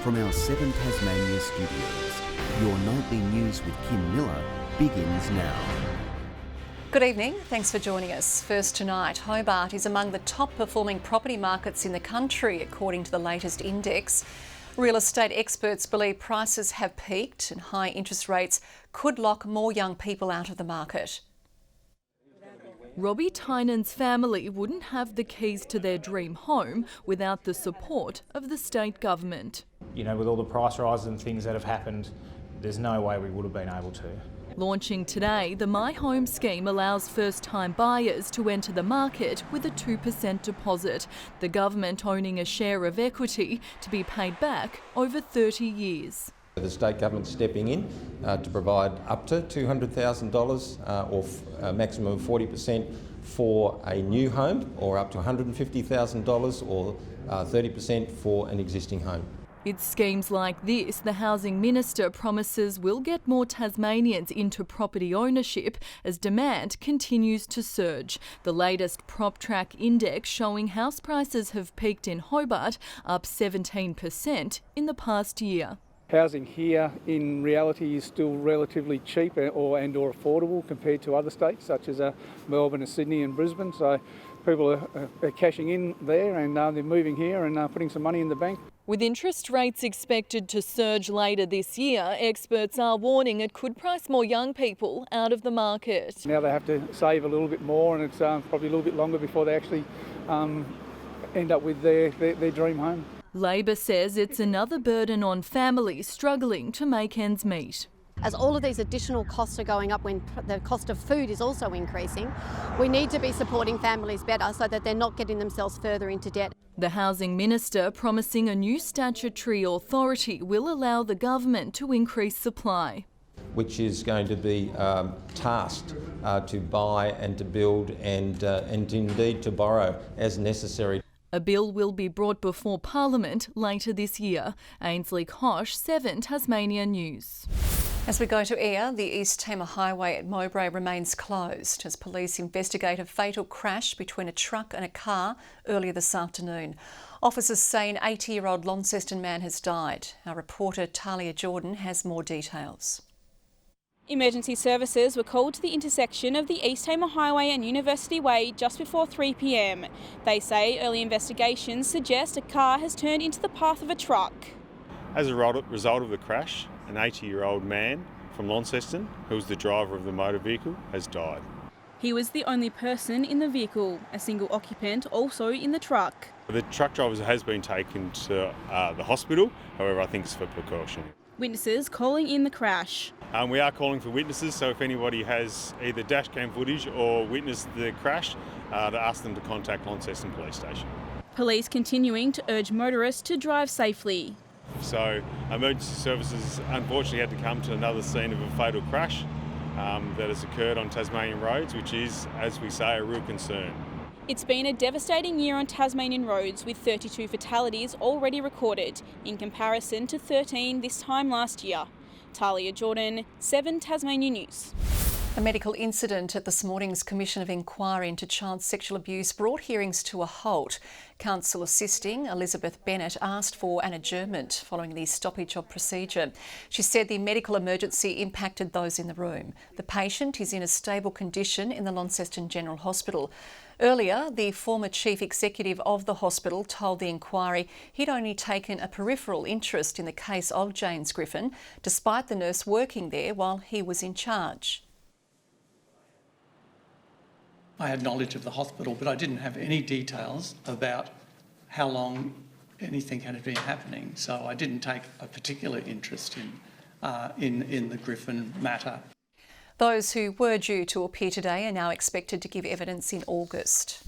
From our 7 Tasmania studios, your nightly news with Kim Miller begins now. Good evening, thanks for joining us. First tonight, Hobart is among the top performing property markets in the country, according to the latest index. Real estate experts believe prices have peaked and high interest rates could lock more young people out of the market. Robbie Tynan's family wouldn't have the keys to their dream home without the support of the state government. You know, with all the price rises and things that have happened, there's no way we would have been able to. Launching today, the My Home scheme allows first-time buyers to enter the market with a 2% deposit, the government owning a share of equity to be paid back over 30 years. The state government stepping in to provide up to $200,000 or a maximum of 40% for a new home, or up to $150,000 or 30% for an existing home. It's schemes like this the Housing Minister promises will get more Tasmanians into property ownership as demand continues to surge. The latest PropTrack index showing house prices have peaked in Hobart, up 17% in the past year. Housing here in reality is still relatively cheap or affordable compared to other states such as Melbourne and Sydney and Brisbane. So people are cashing in there and they're moving here and putting some money in the bank. With interest rates expected to surge later this year, experts are warning it could price more young people out of the market. Now they have to save a little bit more, and it's probably a little bit longer before they actually end up with their dream home. Labor says it's another burden on families struggling to make ends meet. As all of these additional costs are going up when the cost of food is also increasing, we need to be supporting families better so that they're not getting themselves further into debt. The Housing Minister promising a new statutory authority will allow the government to increase supply, which is going to be tasked to buy and to build and indeed to borrow as necessary. A bill will be brought before Parliament later this year. Ainsley Kosh, 7 Tasmania News. As we go to air, the East Tamar Highway at Mowbray remains closed as police investigate a fatal crash between a truck and a car earlier this afternoon. Officers say an 80-year-old Launceston man has died. Our reporter Talia Jordan has more details. Emergency services were called to the intersection of the East Tamar Highway and University Way just before 3 p.m. They say early investigations suggest a car has turned into the path of a truck. As a result of the crash, an 80-year-old man from Launceston, who was the driver of the motor vehicle, has died. He was the only person in the vehicle, a single occupant also in the truck. The truck driver has been taken to the hospital, however I think it's for precaution. Witnesses calling in the crash. We are calling for witnesses, so if anybody has either dash cam footage or witnessed the crash, to ask them to contact Launceston Police Station. Police continuing to urge motorists to drive safely. So emergency services unfortunately had to come to another scene of a fatal crash that has occurred on Tasmanian roads, which is, as we say, a real concern. It's been a devastating year on Tasmanian roads, with 32 fatalities already recorded, in comparison to 13 this time last year. Talia Jordan, 7 Tasmania News. A medical incident at this morning's Commission of Inquiry into Child Sexual Abuse brought hearings to a halt. Counsel assisting Elizabeth Bennett asked for an adjournment following the stoppage of procedure. She said the medical emergency impacted those in the room. The patient is in a stable condition in the Launceston General Hospital. Earlier, the former chief executive of the hospital told the inquiry he'd only taken a peripheral interest in the case of James Griffin, despite the nurse working there while he was in charge. I had knowledge of the hospital, but I didn't have any details about how long anything had been happening. So I didn't take a particular interest in the Griffin matter. Those who were due to appear today are now expected to give evidence in August.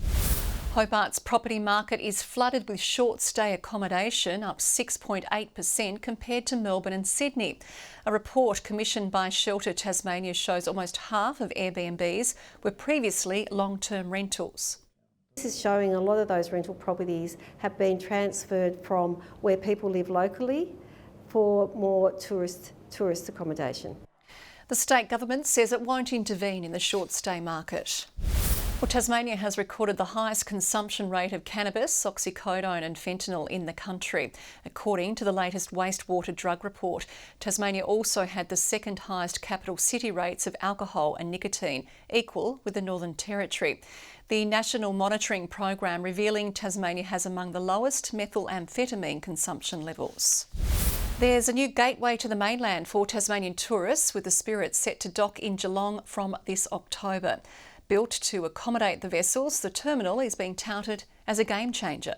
Hobart's property market is flooded with short stay accommodation, up 6.8% compared to Melbourne and Sydney. A report commissioned by Shelter Tasmania shows almost half of Airbnbs were previously long-term rentals. This is showing a lot of those rental properties have been transferred from where people live locally for more tourist accommodation. The state government says it won't intervene in the short stay market. Well, Tasmania has recorded the highest consumption rate of cannabis, oxycodone and fentanyl in the country. According to the latest wastewater drug report, Tasmania also had the second highest capital city rates of alcohol and nicotine, equal with the Northern Territory. The National Monitoring Program revealing Tasmania has among the lowest methamphetamine consumption levels. There's a new gateway to the mainland for Tasmanian tourists, with the Spirit set to dock in Geelong from this October. Built to accommodate the vessels, the terminal is being touted as a game changer.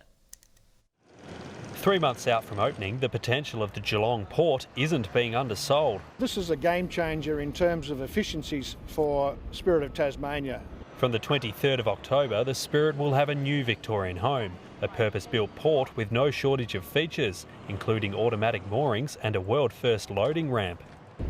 3 months out from opening, the potential of the Geelong port isn't being undersold. This is a game changer in terms of efficiencies for Spirit of Tasmania. From the 23rd of October, the Spirit will have a new Victorian home, a purpose-built port with no shortage of features, including automatic moorings and a world-first loading ramp.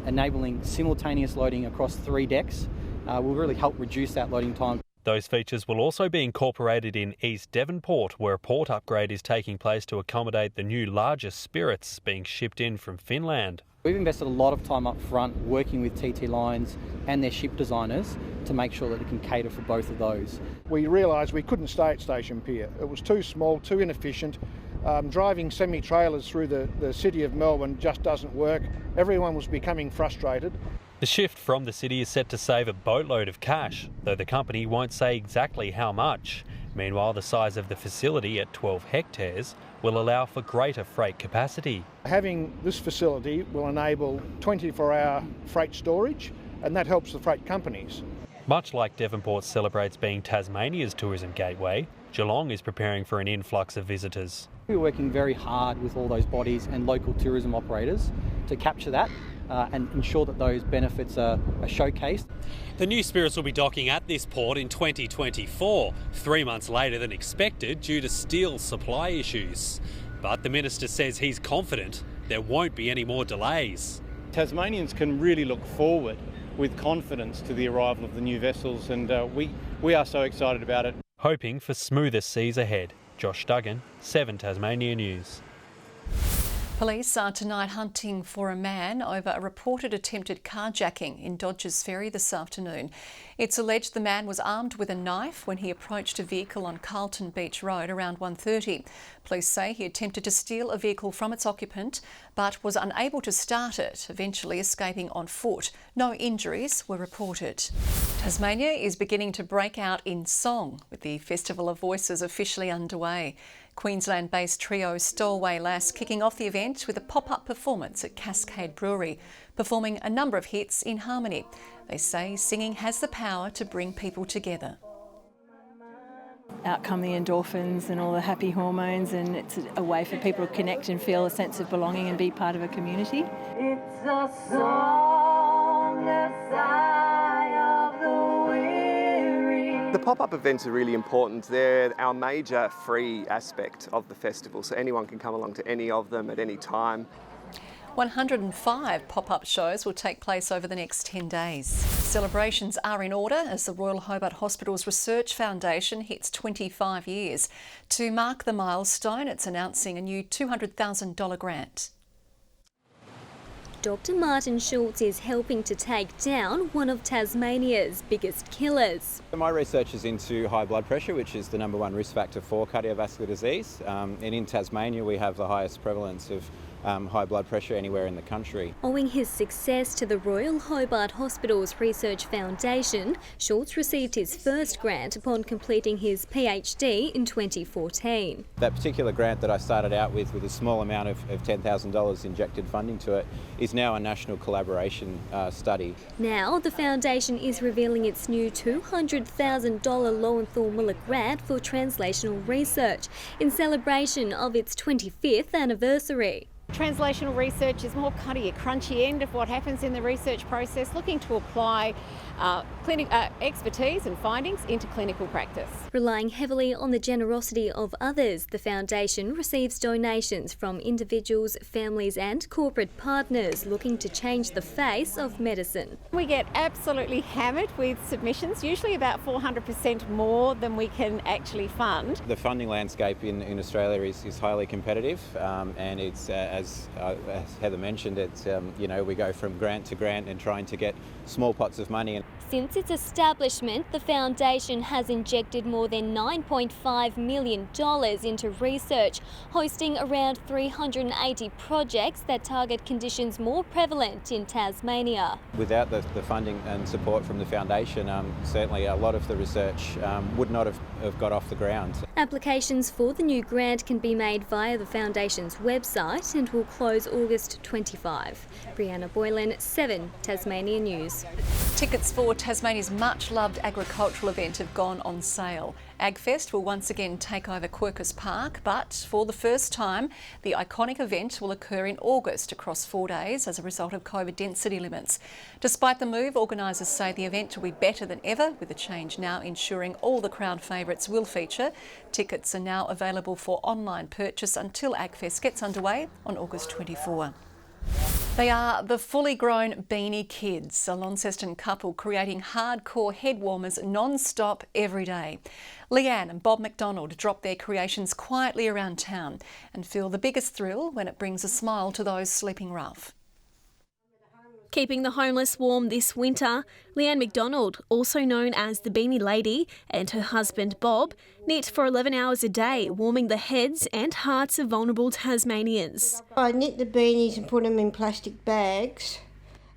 Enabling simultaneous loading across 3 decks will really help reduce that loading time. Those features will also be incorporated in East Devonport, where a port upgrade is taking place to accommodate the new larger Spirits being shipped in from Finland. We've invested a lot of time up front working with TT Lines and their ship designers to make sure that it can cater for both of those. We realised we couldn't stay at Station Pier. It was too small, too inefficient. Driving semi-trailers through the city of Melbourne just doesn't work. Everyone was becoming frustrated. The shift from the city is set to save a boatload of cash, though the company won't say exactly how much. Meanwhile, the size of the facility at 12 hectares will allow for greater freight capacity. Having this facility will enable 24-hour freight storage, and that helps the freight companies. Much like Devonport celebrates being Tasmania's tourism gateway, Geelong is preparing for an influx of visitors. We're working very hard with all those bodies and local tourism operators to capture that and ensure that those benefits are showcased. The new Spirits will be docking at this port in 2024, 3 months later than expected due to steel supply issues. But the Minister says he's confident there won't be any more delays. Tasmanians can really look forward with confidence to the arrival of the new vessels, and we are so excited about it. Hoping for smoother seas ahead. Josh Duggan, 7 Tasmania News. Police are tonight hunting for a man over a reported attempted carjacking in Dodges Ferry this afternoon. It's alleged the man was armed with a knife when he approached a vehicle on Carlton Beach Road around 1:30. Police say he attempted to steal a vehicle from its occupant but was unable to start it, eventually escaping on foot. No injuries were reported. Tasmania is beginning to break out in song, with the Festival of Voices officially underway. Queensland-based trio Stowaway Lass kicking off the event with a pop-up performance at Cascade Brewery, performing a number of hits in harmony. They say singing has the power to bring people together. Out come the endorphins and all the happy hormones, and it's a way for people to connect and feel a sense of belonging and be part of a community. It's a song, a sigh of the weary. The pop-up events are really important. They're our major free aspect of the festival, so anyone can come along to any of them at any time. 105 pop-up shows will take place over the next 10 days. Celebrations are in order as the Royal Hobart Hospital's Research Foundation hits 25 years. To mark the milestone, it's announcing a new $200,000 grant. Dr. Martin Schultz is helping to take down one of Tasmania's biggest killers. My research is into high blood pressure, which is the #1 risk factor for cardiovascular disease. And in Tasmania, we have the highest prevalence of high blood pressure anywhere in the country. Owing his success to the Royal Hobart Hospital's Research Foundation, Schultz received his first grant upon completing his PhD in 2014. That particular grant that I started out with a small amount of $10,000 injected funding to it, is now a national collaboration study. Now the foundation is revealing its new $200,000 Lowenthal Miller grant for translational research in celebration of its 25th anniversary. Translational research is more kind of your crunchy end of what happens in the research process, looking to apply expertise and findings into clinical practice. Relying heavily on the generosity of others, the foundation receives donations from individuals, families and corporate partners looking to change the face of medicine. We get absolutely hammered with submissions, usually about 400% more than we can actually fund. The funding landscape in Australia is highly competitive, and it's as as Heather mentioned, it's we go from grant to grant and trying to get small pots of money. Since its establishment, the foundation has injected more than $9.5 million into research, hosting around 380 projects that target conditions more prevalent in Tasmania. Without the funding and support from the foundation, certainly a lot of the research would not have got off the ground. Applications for the new grant can be made via the foundation's website and will close August 25. Brianna Boylan, 7 Tasmanian News. Tickets for Tasmania's much-loved agricultural event have gone on sale. Agfest will once again take over Quercus Park, but for the first time, the iconic event will occur in August across 4 days as a result of COVID density limits. Despite the move, organisers say the event will be better than ever, with the change now ensuring all the crowd favourites will feature. Tickets are now available for online purchase until Agfest gets underway on August 24. They are the fully grown Beanie Kids, a Launceston couple creating hardcore head warmers non-stop every day. Leanne and Bob McDonald drop their creations quietly around town and feel the biggest thrill when it brings a smile to those sleeping rough. Keeping the homeless warm this winter, Leanne McDonald, also known as the Beanie Lady, and her husband Bob knit for 11 hours a day, warming the heads and hearts of vulnerable Tasmanians. I knit the beanies and put them in plastic bags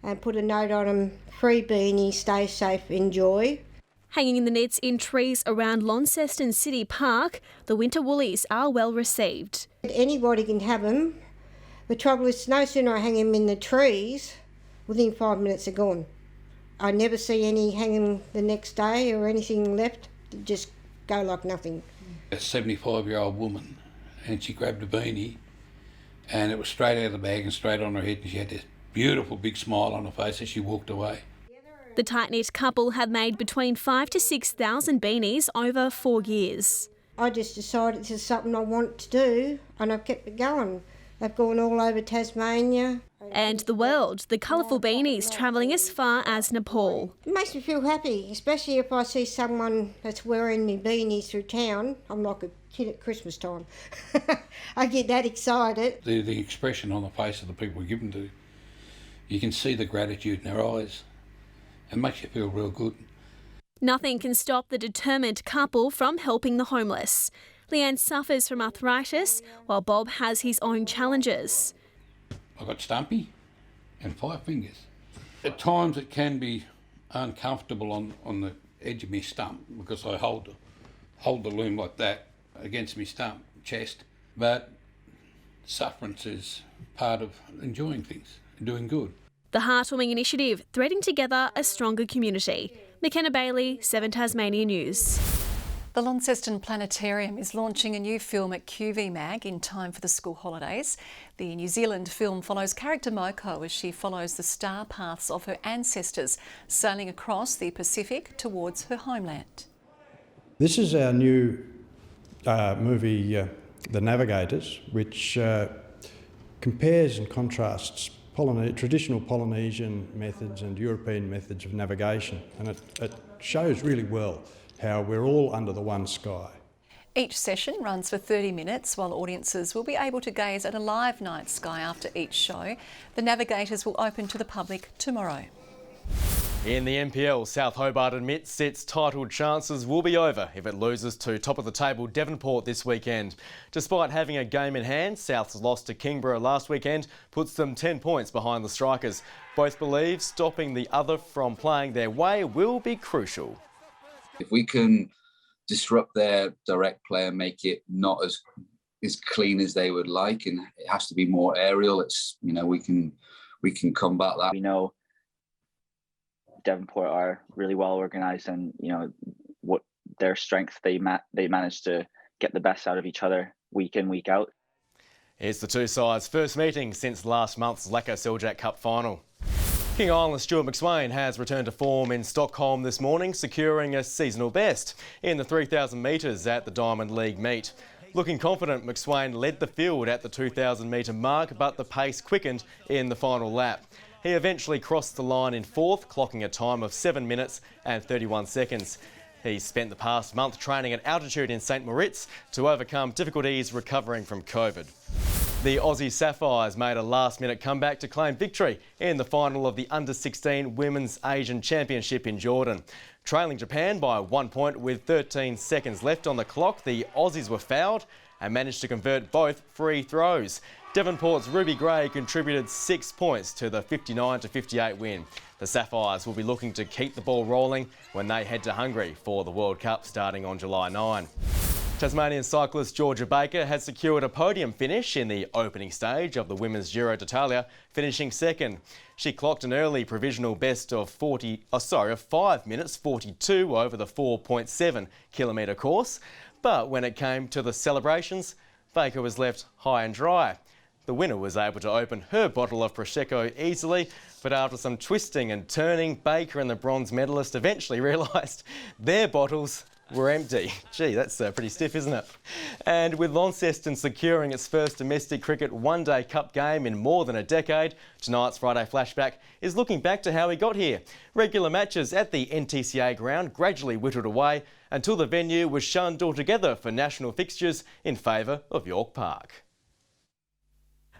and put a note on them, free beanie, stay safe, enjoy. Hanging the knits in trees around Launceston City Park, the winter woolies are well received. Anybody can have them. The trouble is, no sooner I hang them in the trees, within 5 minutes they're gone. I never see any hanging the next day or anything left. They just go like nothing. A 75-year-old woman, and she grabbed a beanie and it was straight out of the bag and straight on her head, and she had this beautiful big smile on her face as she walked away. The tight-knit couple have made between 5,000 to 6,000 beanies over 4 years. I just decided this is something I want to do, and I've kept it going. They've gone all over Tasmania. And the world, the colourful beanies travelling as far as Nepal. It makes me feel happy, especially if I see someone that's wearing me beanies through town. I'm like a kid at Christmas time. I get that excited. The expression on the face of the people we give them to, you can see the gratitude in their eyes. It makes you feel real good. Nothing can stop the determined couple from helping the homeless. Leanne suffers from arthritis, while Bob has his own challenges. I've got stumpy and 5 fingers. At times it can be uncomfortable on the edge of my stump because I hold the loom like that against my stump, chest. But sufferance is part of enjoying things and doing good. The Heartwarming Initiative, threading together a stronger community. McKenna Bailey, 7 Tasmanian News. The Launceston Planetarium is launching a new film at QV Mag in time for the school holidays. The New Zealand film follows character Moko as she follows the star paths of her ancestors, sailing across the Pacific towards her homeland. This is our new movie, The Navigators, which compares and contrasts traditional Polynesian methods and European methods of navigation, and it shows really well how we're all under the one sky. Each session runs for 30 minutes, while audiences will be able to gaze at a live night sky after each show. The Navigators will open to the public tomorrow. In the NPL, South Hobart admits its title chances will be over if it loses to top-of-the-table Devonport this weekend. Despite having a game in hand, South's loss to Kingborough last weekend puts them 10 points behind the Strikers. Both believe stopping the other from playing their way will be crucial. If we can disrupt their direct play and make it not as clean as they would like, and it has to be more aerial, it's, we can combat that. We know Devonport are really well organised, and what their strength, they manage to get the best out of each other week in, week out. It's the two sides' first meeting since last month's Lacko Seljack Cup final. King Island's Stuart McSwain has returned to form in Stockholm this morning, securing a seasonal best in the 3,000 metres at the Diamond League meet. Looking confident, McSwain led the field at the 2,000 metre mark, but the pace quickened in the final lap. He eventually crossed the line in 4th, clocking a time of 7 minutes and 31 seconds. He spent the past month training at altitude in St Moritz to overcome difficulties recovering from COVID. The Aussie Sapphires made a last-minute comeback to claim victory in the final of the Under-16 Women's Asian Championship in Jordan. Trailing Japan by 1 point with 13 seconds left on the clock, the Aussies were fouled and managed to convert both free throws. Devonport's Ruby Gray contributed 6 points to the 59-58 win. The Sapphires will be looking to keep the ball rolling when they head to Hungary for the World Cup starting on July 9. Tasmanian cyclist Georgia Baker has secured a podium finish in the opening stage of the Women's Giro d'Italia, finishing second. She clocked an early provisional best of 5 minutes 42 over the 4.7 kilometre course. But when it came to the celebrations, Baker was left high and dry. The winner was able to open her bottle of Prosecco easily, but after some twisting and turning, Baker and the bronze medalist eventually realised their bottles were empty. Gee, that's pretty stiff, isn't it? And with Launceston securing its first domestic cricket one-day cup game in more than a decade, tonight's Friday Flashback is looking back to how we got here. Regular matches at the NTCA ground gradually whittled away until the venue was shunned altogether for national fixtures in favour of York Park.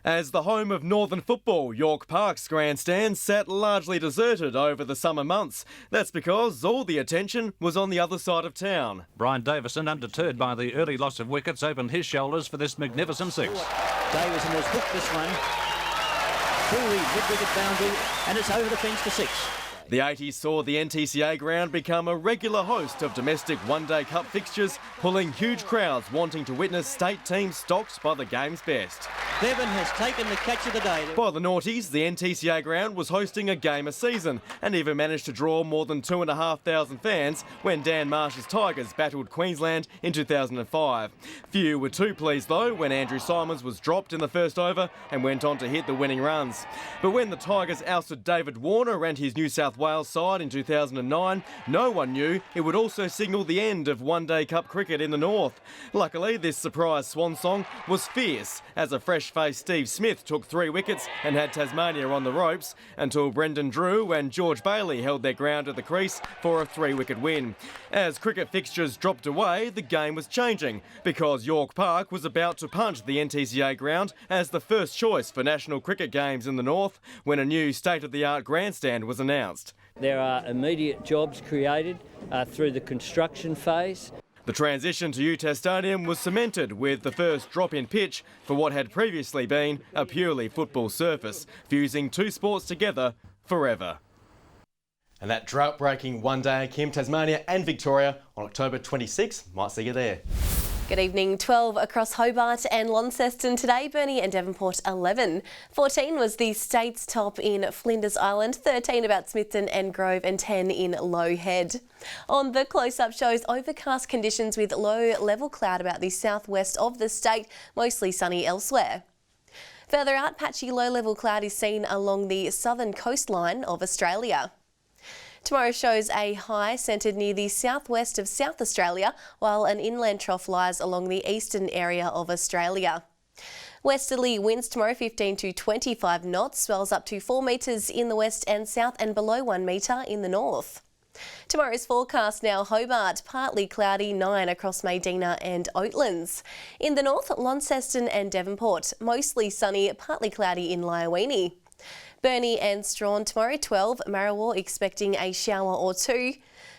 As the home of Northern football, York Park's grandstand sat largely deserted over the summer months. That's because all the attention was on the other side of town. Brian Davison, undeterred by the early loss of wickets, opened his shoulders for this magnificent six. Davison has hooked this one through the mid-wicket boundary, and it's over the fence for 6. The 80s saw the NTCA ground become a regular host of domestic one-day cup fixtures, pulling huge crowds wanting to witness state teams stocked by the game's best. Bevan has taken the catch of the day. By the noughties, the NTCA ground was hosting a game a season and even managed to draw more than 2,500 fans when Dan Marsh's Tigers battled Queensland in 2005. Few were too pleased though when Andrew Simons was dropped in the first over and went on to hit the winning runs. But when the Tigers ousted David Warner and his New South Wales side in 2009, no one knew it would also signal the end of one-day cup cricket in the north. Luckily, this surprise swan song was fierce as a fresh-faced Steve Smith took 3 wickets and had Tasmania on the ropes until Brendan Drew and George Bailey held their ground at the crease for a 3-wicket win. As cricket fixtures dropped away, the game was changing because York Park was about to punch the NTCA ground as the first choice for national cricket games in the north when a new state-of-the-art grandstand was announced. There are immediate jobs created through the construction phase. The transition to UTAS Stadium was cemented with the first drop-in pitch for what had previously been a purely football surface, fusing 2 sports together forever. And that drought-breaking one-day, Kim, Tasmania and Victoria on October 26 might see you there. Good evening. 12 across Hobart and Launceston today, Burnie and Devonport 11. 14 was the state's top in Flinders Island, 13 about Smithton and Grove and 10 in Low Head. On the close-up shows overcast conditions with low-level cloud about the southwest of the state, mostly sunny elsewhere. Further out, patchy low-level cloud is seen along the southern coastline of Australia. Tomorrow shows a high centred near the southwest of South Australia, while an inland trough lies along the eastern area of Australia. Westerly winds tomorrow 15 to 25 knots, swells up to 4 metres in the west and south and below 1 metre in the north. Tomorrow's forecast now: Hobart, partly cloudy, 9 across Medina and Oatlands. In the north, Launceston and Devonport, mostly sunny, partly cloudy in Lyowini. Burnie and Strawn tomorrow 12, Marrawar expecting a shower or 2.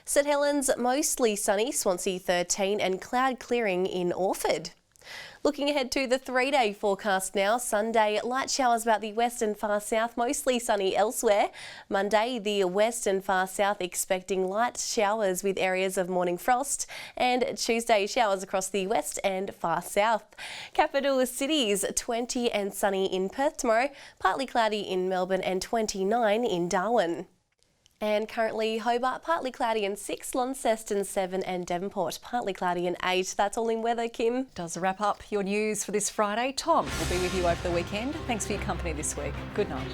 St Helens mostly sunny, Swansea 13 and cloud clearing in Orford. Looking ahead to the 3-day forecast now: Sunday, light showers about the west and far south, mostly sunny elsewhere. Monday, the west and far south expecting light showers with areas of morning frost. And Tuesday, showers across the west and far south. Capital cities, 20 and sunny in Perth tomorrow, partly cloudy in Melbourne and 29 in Darwin. And currently Hobart partly cloudy and 6, Launceston 7 and Devonport partly cloudy and 8. That's all in weather, Kim. Does wrap up your news for this Friday. Tom will be with you over the weekend. Thanks for your company this week. Good night.